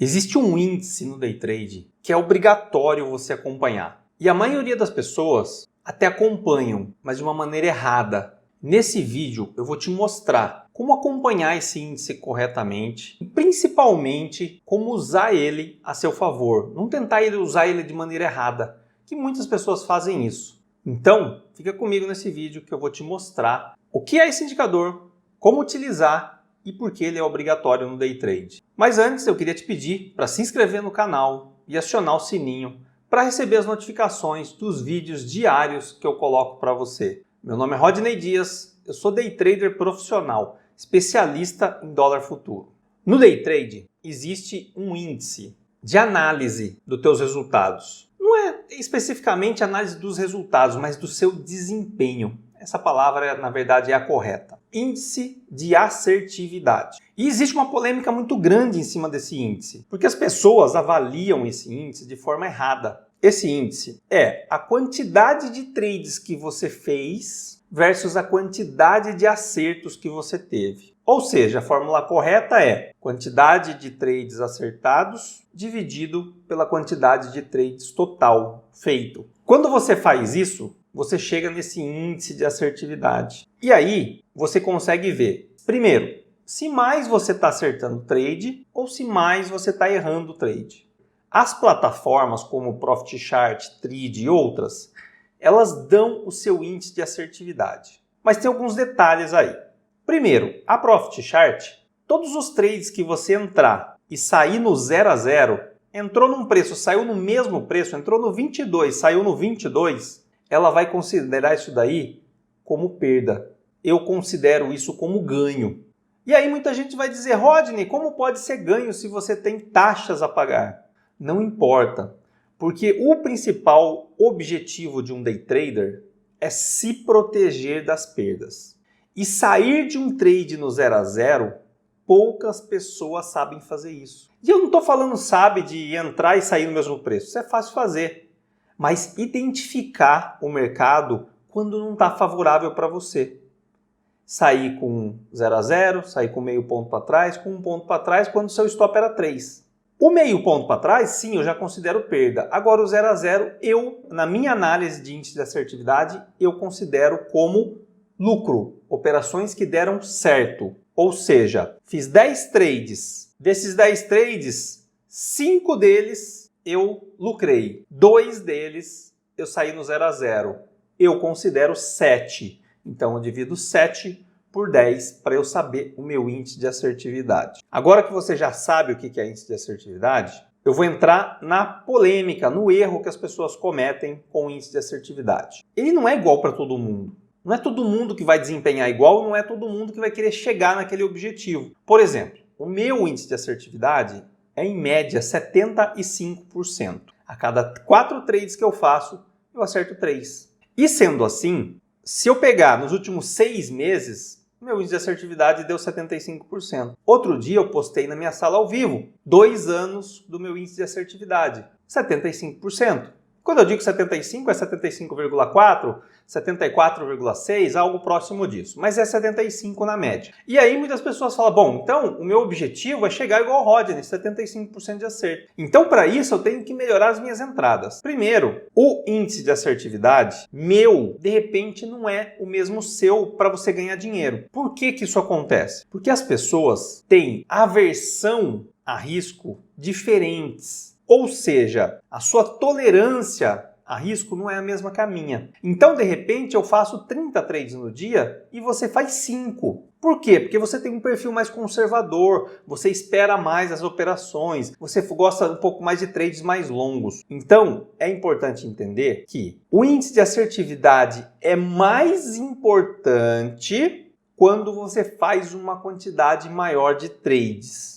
Existe um índice no day trade que é obrigatório você acompanhar. E a maioria das pessoas até acompanham, mas de uma maneira errada. Nesse vídeo eu vou te mostrar como acompanhar esse índice corretamente e principalmente como usar ele a seu favor. Não tentar usar ele de maneira errada, que muitas pessoas fazem isso. Então, fica comigo nesse vídeo que eu vou te mostrar o que é esse indicador, como utilizar e por que ele é obrigatório no day trade. Mas antes eu queria te pedir para se inscrever no canal e acionar o sininho para receber as notificações dos vídeos diários que eu coloco para você. Meu nome é Rodney Dias, eu sou day trader profissional, especialista em dólar futuro. No day trade existe um índice de análise dos teus resultados. Não é especificamente análise dos resultados, mas do seu desempenho. Essa palavra, na verdade, é a correta. Índice de assertividade. E existe uma polêmica muito grande em cima desse índice, porque as pessoas avaliam esse índice de forma errada. Esse índice é a quantidade de trades que você fez versus a quantidade de acertos que você teve. Ou seja, a fórmula correta é quantidade de trades acertados dividido pela quantidade de trades total feito. Quando você faz isso, você chega nesse índice de assertividade. E aí, você consegue ver, primeiro, se mais você está acertando trade ou se mais você está errando trade. As plataformas como Profit Chart, Trade e outras, elas dão o seu índice de assertividade. Mas tem alguns detalhes aí. Primeiro, a Profit Chart, todos os trades que você entrar e sair no 0 a 0, entrou num preço, saiu no mesmo preço, entrou no 22, saiu no 22, ela vai considerar isso daí como perda. Eu considero isso como ganho. E aí muita gente vai dizer, Rodney, como pode ser ganho se você tem taxas a pagar? Não importa, porque o principal objetivo de um day trader é se proteger das perdas. E sair de um trade no 0 a 0, poucas pessoas sabem fazer isso. E eu não estou falando, sabe, de entrar e sair no mesmo preço. Isso é fácil fazer. Mas identificar o mercado quando não está favorável para você. Sair com 0 a 0, sair com meio ponto para trás, com um ponto para trás, quando o seu stop era 3. O meio ponto para trás, sim, eu já considero perda. Agora o 0 a 0, na minha análise de índice de assertividade, eu considero como lucro. Operações que deram certo. Ou seja, fiz 10 trades. Desses 10 trades, 5 deles eu lucrei. 2 deles eu saí no 0 a 0. Eu considero 7. Então eu divido 7 por 10 para eu saber o meu índice de assertividade. Agora que você já sabe o que é índice de assertividade, eu vou entrar na polêmica, no erro que as pessoas cometem com o índice de assertividade. Ele não é igual para todo mundo. Não é todo mundo que vai desempenhar igual, não é todo mundo que vai querer chegar naquele objetivo. Por exemplo, o meu índice de assertividade é em média 75%. A cada 4 trades que eu faço, eu acerto 3. E sendo assim, se eu pegar nos últimos 6 meses, meu índice de assertividade deu 75%. Outro dia eu postei na minha sala ao vivo 2 anos do meu índice de assertividade, 75%. Quando eu digo 75, é 75,4, 74,6, algo próximo disso. Mas é 75 na média. E aí muitas pessoas falam, bom, então o meu objetivo é chegar igual ao Rodney, 75% de acerto. Então para isso eu tenho que melhorar as minhas entradas. Primeiro, o índice de assertividade, meu, de repente não é o mesmo seu para você ganhar dinheiro. Por que que isso acontece? Porque as pessoas têm aversão a risco diferentes. Ou seja, a sua tolerância a risco não é a mesma que a minha. Então, de repente, eu faço 30 trades no dia e você faz 5. Por quê? Porque você tem um perfil mais conservador, você espera mais as operações, você gosta um pouco mais de trades mais longos. Então, é importante entender que o índice de assertividade é mais importante quando você faz uma quantidade maior de trades.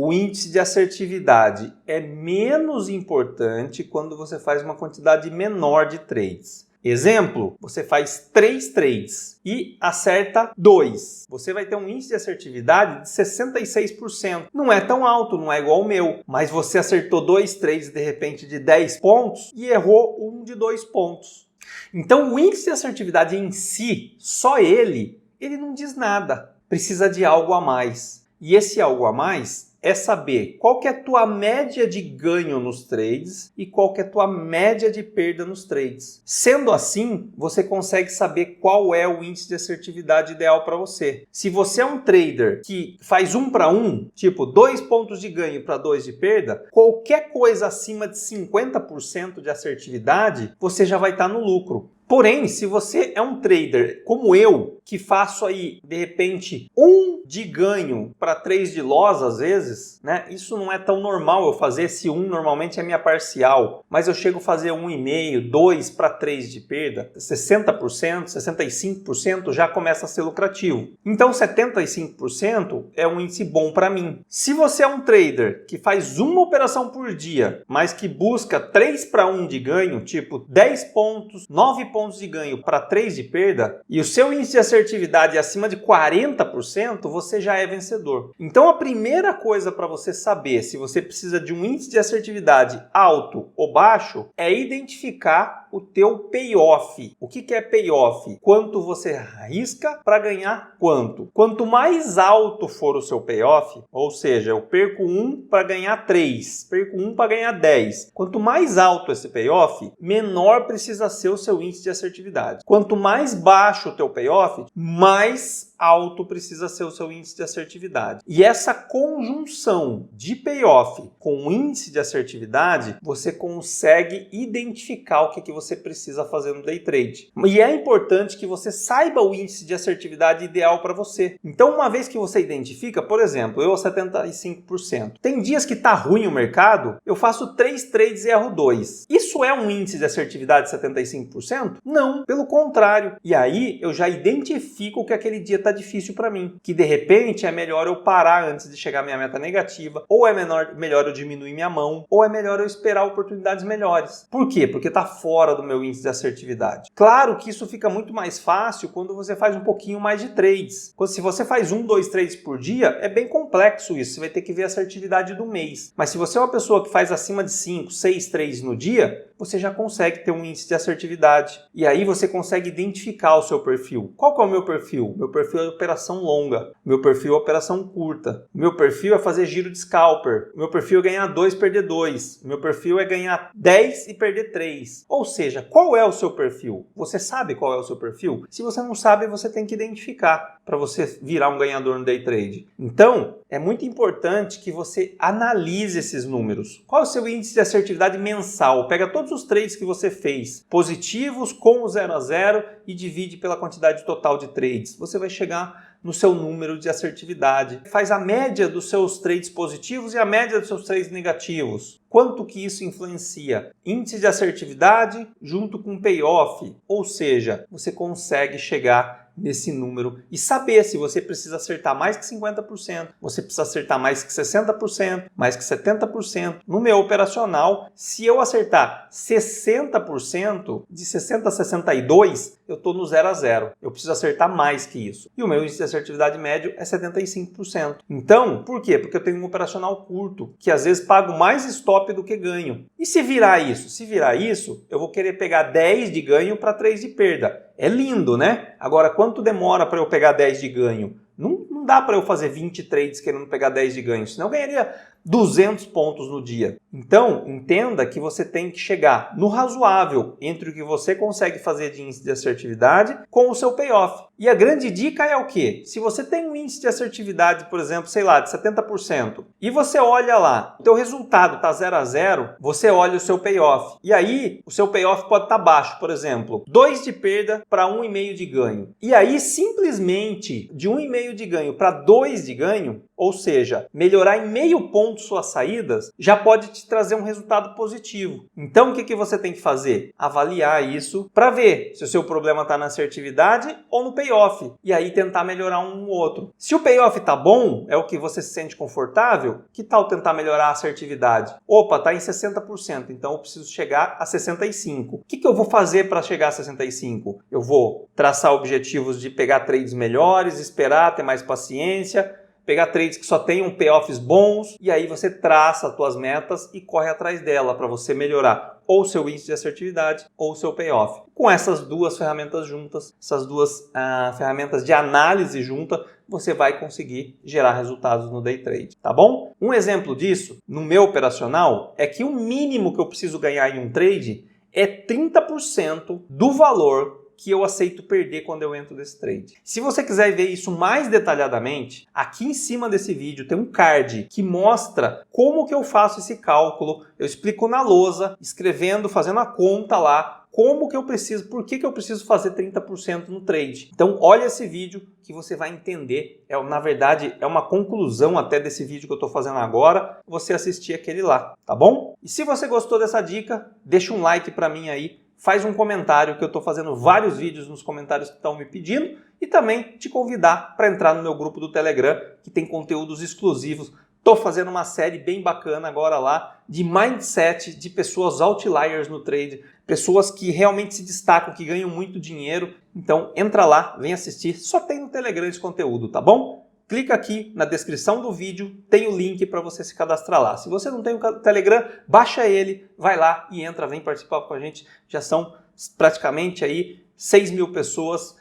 O índice de assertividade é menos importante quando você faz uma quantidade menor de trades. Exemplo, você faz 3 trades e acerta 2. Você vai ter um índice de assertividade de 66%. Não é tão alto, não é igual ao meu, mas você acertou 2 trades de repente de 10 pontos e errou um de 2 pontos. Então o índice de assertividade em si, só ele não diz nada. Precisa de algo a mais. E esse algo a mais é saber qual que é a tua média de ganho nos trades e qual que é a tua média de perda nos trades. Sendo assim, você consegue saber qual é o índice de assertividade ideal para você. Se você é um trader que faz 1 para 1, tipo 2 pontos de ganho para 2 de perda, qualquer coisa acima de 50% de assertividade, você já vai estar no lucro. Porém, se você é um trader como eu, que faço aí, de repente, 1 de ganho para 3 de loss às vezes, né? Isso não é tão normal eu fazer, esse 1 normalmente é minha parcial, mas eu chego a fazer 1,5, 2 para 3 de perda, 60%, 65% já começa a ser lucrativo. Então 75% é um índice bom para mim. Se você é um trader que faz uma operação por dia, mas que busca 3 para 1 de ganho, tipo 10 pontos, 9 pontos de ganho para 3 de perda, e o seu índice de assertividade é acima de 40%, você já é vencedor. Então a primeira coisa para você saber se você precisa de um índice de assertividade alto ou baixo é identificar o teu payoff. O que é payoff? Quanto você arrisca para ganhar quanto? Quanto mais alto for o seu payoff, ou seja, eu perco 1 para ganhar 3, perco 1 para ganhar 10. Quanto mais alto esse payoff, menor precisa ser o seu índice de assertividade. Quanto mais baixo o teu payoff, mais alto precisa ser o seu índice de assertividade. E essa conjunção de payoff com índice de assertividade, você consegue identificar o que você precisa fazer no day trade. E é importante que você saiba o índice de assertividade ideal para você. Então, uma vez que você identifica, por exemplo, eu 75%. Tem dias que está ruim o mercado, eu faço 3 trades e erro 2. Isso é um índice de assertividade de 75%? Não, pelo contrário. E aí eu já identifico que aquele dia está difícil para mim, que de repente é melhor eu parar antes de chegar à minha meta negativa, ou é melhor eu diminuir minha mão, ou é melhor eu esperar oportunidades melhores. Por quê? Porque está fora do meu índice de assertividade. Claro que isso fica muito mais fácil quando você faz um pouquinho mais de trades. Se você faz 1, 2 trades por dia, é bem complexo isso, você vai ter que ver a assertividade do mês. Mas se você é uma pessoa que faz acima de 5, 6 trades no dia, você já consegue ter um índice de assertividade. E aí você consegue identificar o seu perfil. Qual que é o meu perfil? Meu perfil é operação longa. Meu perfil é operação curta. Meu perfil é fazer giro de scalper. Meu perfil é ganhar 2, perder 2. Meu perfil é ganhar 10 e perder 3. Ou seja, qual é o seu perfil? Você sabe qual é o seu perfil? Se você não sabe, você tem que identificar para você virar um ganhador no day trade. Então, é muito importante que você analise esses números. Qual é o seu índice de assertividade mensal? Pega todos os trades que você fez, positivos com o 0 a 0 e divide pela quantidade total de trades. Você vai chegar no seu número de assertividade. Faz a média dos seus trades positivos e a média dos seus trades negativos. Quanto que isso influencia? Índice de assertividade junto com payoff. Ou seja, você consegue chegar nesse número e saber se você precisa acertar mais que 50%, você precisa acertar mais que 60%, mais que 70%. No meu operacional, se eu acertar 60%, de 60% a 62%, eu estou no 0 a 0. Eu preciso acertar mais que isso. E o meu índice de assertividade médio é 75%. Então, por quê? Porque eu tenho um operacional curto, que às vezes pago mais stop do que ganho. E se virar isso? Se virar isso, eu vou querer pegar 10 de ganho para 3 de perda. É lindo, né? Agora, quanto demora para eu pegar 10 de ganho? Não dá para eu fazer 20 trades querendo pegar 10 de ganho, senão eu ganharia 200 pontos no dia. Então, entenda que você tem que chegar no razoável entre o que você consegue fazer de índice de assertividade com o seu payoff. E a grande dica é o quê? Se você tem um índice de assertividade, por exemplo, sei lá, de 70%, e você olha lá, o teu resultado está 0 a 0, você olha o seu payoff. E aí, o seu payoff pode estar baixo, por exemplo, 2 de perda para 1,5 de ganho. E aí, simplesmente, de 1,5 de ganho para 2 de ganho, ou seja, melhorar em meio ponto suas saídas, já pode te trazer um resultado positivo. Então, o que você tem que fazer? Avaliar isso para ver se o seu problema está na assertividade ou no payoff. E aí tentar melhorar um ou outro. Se o payoff está bom, é o que você se sente confortável, que tal tentar melhorar a assertividade? Opa, está em 60%, então eu preciso chegar a 65%. O que eu vou fazer para chegar a 65%? Eu vou traçar objetivos de pegar trades melhores, esperar, ter mais paciência, pegar trades que só tenham payoffs bons, e aí você traça as tuas metas e corre atrás dela para você melhorar ou seu índice de assertividade ou seu payoff. Com essas duas ferramentas juntas, essas duas ferramentas de análise junta, você vai conseguir gerar resultados no day trade, tá bom? Um exemplo disso, no meu operacional, é que o mínimo que eu preciso ganhar em um trade é 30% do valor que eu aceito perder quando eu entro nesse trade. Se você quiser ver isso mais detalhadamente, aqui em cima desse vídeo tem um card que mostra como que eu faço esse cálculo. Eu explico na lousa, escrevendo, fazendo a conta lá, como que eu preciso, por que eu preciso fazer 30% no trade. Então olha esse vídeo que você vai entender. Na verdade, é uma conclusão até desse vídeo que eu estou fazendo agora, você assistir aquele lá, tá bom? E se você gostou dessa dica, deixa um like para mim aí, faz um comentário, que eu estou fazendo vários vídeos nos comentários que estão me pedindo, e também te convidar para entrar no meu grupo do Telegram, que tem conteúdos exclusivos. Estou fazendo uma série bem bacana agora lá de mindset de pessoas outliers no trade, pessoas que realmente se destacam, que ganham muito dinheiro. Então entra lá, vem assistir, só tem no Telegram esse conteúdo, tá bom? Clica aqui na descrição do vídeo, tem o link para você se cadastrar lá. Se você não tem o Telegram, baixa ele, vai lá e entra, vem participar com a gente. Já são praticamente aí 6.000 pessoas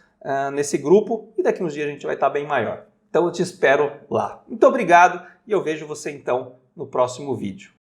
nesse grupo e daqui uns dias a gente vai estar bem maior. Então eu te espero lá. Muito obrigado e eu vejo você então no próximo vídeo.